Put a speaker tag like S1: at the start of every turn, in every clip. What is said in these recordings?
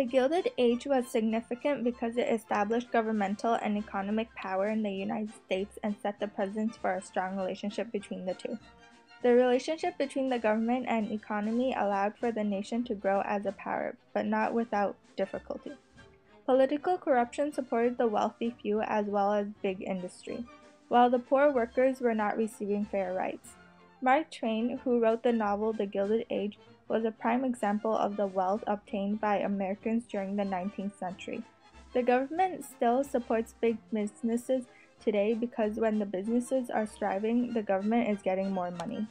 S1: The Gilded Age was significant because it established governmental and economic power in the United States and set the precedent for a strong relationship between the two. The relationship between the government and economy allowed for the nation to grow as a power, but not without difficulty. Political corruption supported the wealthy few as well as big industry, while the poor workers were not receiving fair rights. Mark Twain, who wrote the novel The Gilded Age, was a prime example of the wealth obtained by Americans during the 19th century. The government still supports big businesses today because when the businesses are thriving, the government is getting more money.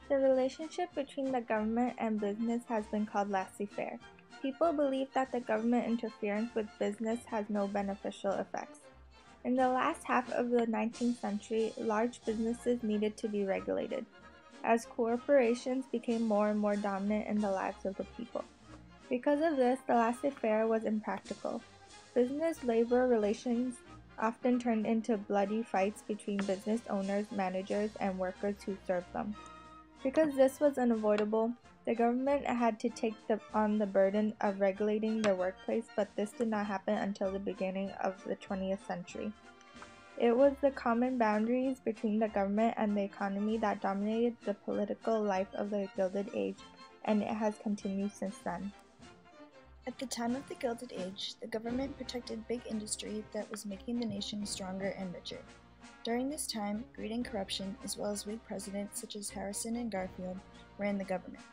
S1: The relationship between the government and business has been called laissez-faire. People believe that the government interference with business has no beneficial effects. In the last half of the 19th century, large businesses needed to be regulated, as corporations became more and more dominant in the lives of the people. Because of this, the laissez-faire was impractical. Business-labor relations often turned into bloody fights between business owners, managers, and workers who served them. Because this was unavoidable, the government had to take on the burden of regulating the workplace, but this did not happen until the beginning of the 20th century. It was the common boundaries between the government and the economy that dominated the political life of the Gilded Age, and it has continued since then.
S2: At the time of the Gilded Age, the government protected big industry that was making the nation stronger and richer. During this time, greed and corruption, as well as weak presidents such as Harrison and Garfield, ran the government.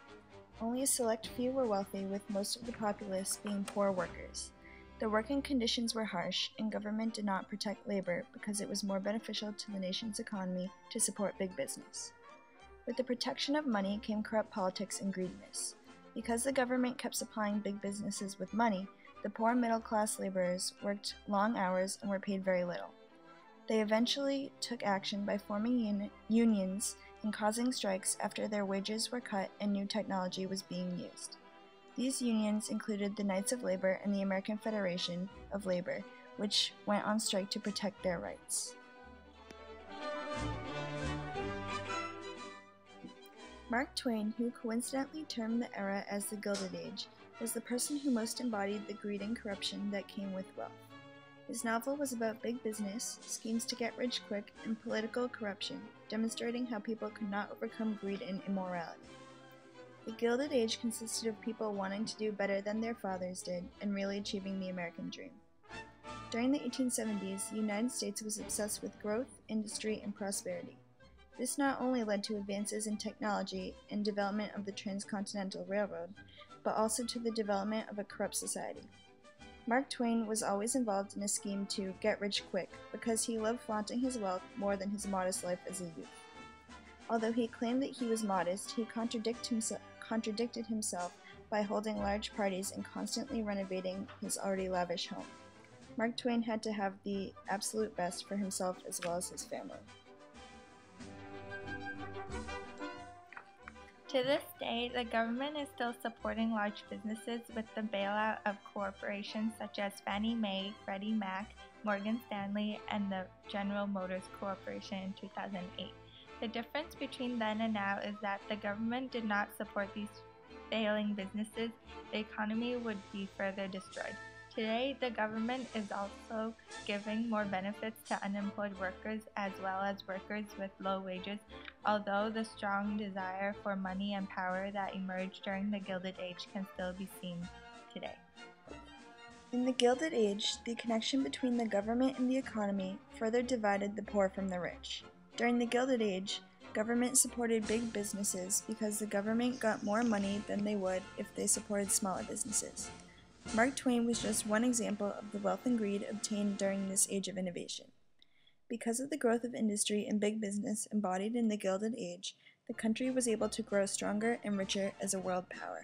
S2: Only a select few were wealthy, with most of the populace being poor workers. The working conditions were harsh, and government did not protect labor because it was more beneficial to the nation's economy to support big business. With the protection of money came corrupt politics and greediness. Because the government kept supplying big businesses with money, the poor middle-class laborers worked long hours and were paid very little. They eventually took action by forming unions and causing strikes after their wages were cut and new technology was being used. These unions included the Knights of Labor and the American Federation of Labor, which went on strike to protect their rights. Mark Twain, who coincidentally termed the era as the Gilded Age, was the person who most embodied the greed and corruption that came with wealth. His novel was about big business, schemes to get rich quick, and political corruption, demonstrating how people could not overcome greed and immorality. The Gilded Age consisted of people wanting to do better than their fathers did and really achieving the American dream. During the 1870s, the United States was obsessed with growth, industry, and prosperity. This not only led to advances in technology and development of the Transcontinental Railroad, but also to the development of a corrupt society. Mark Twain was always involved in a scheme to get rich quick because he loved flaunting his wealth more than his modest life as a youth. Although he claimed that he was modest, he contradicted himself by holding large parties and constantly renovating his already lavish home. Mark Twain had to have the absolute best for himself as well as his family.
S1: To this day, the government is still supporting large businesses with the bailout of corporations such as Fannie Mae, Freddie Mac, Morgan Stanley, and the General Motors Corporation in 2008. The difference between then and now is that the government did not support these failing businesses, the economy would be further destroyed. Today, the government is also giving more benefits to unemployed workers as well as workers with low wages, although the strong desire for money and power that emerged during the Gilded Age can still be seen today.
S2: In the Gilded Age, the connection between the government and the economy further divided the poor from the rich. During the Gilded Age, government supported big businesses because the government got more money than they would if they supported smaller businesses. Mark Twain was just one example of the wealth and greed obtained during this age of innovation. Because of the growth of industry and big business embodied in the Gilded Age, the country was able to grow stronger and richer as a world power.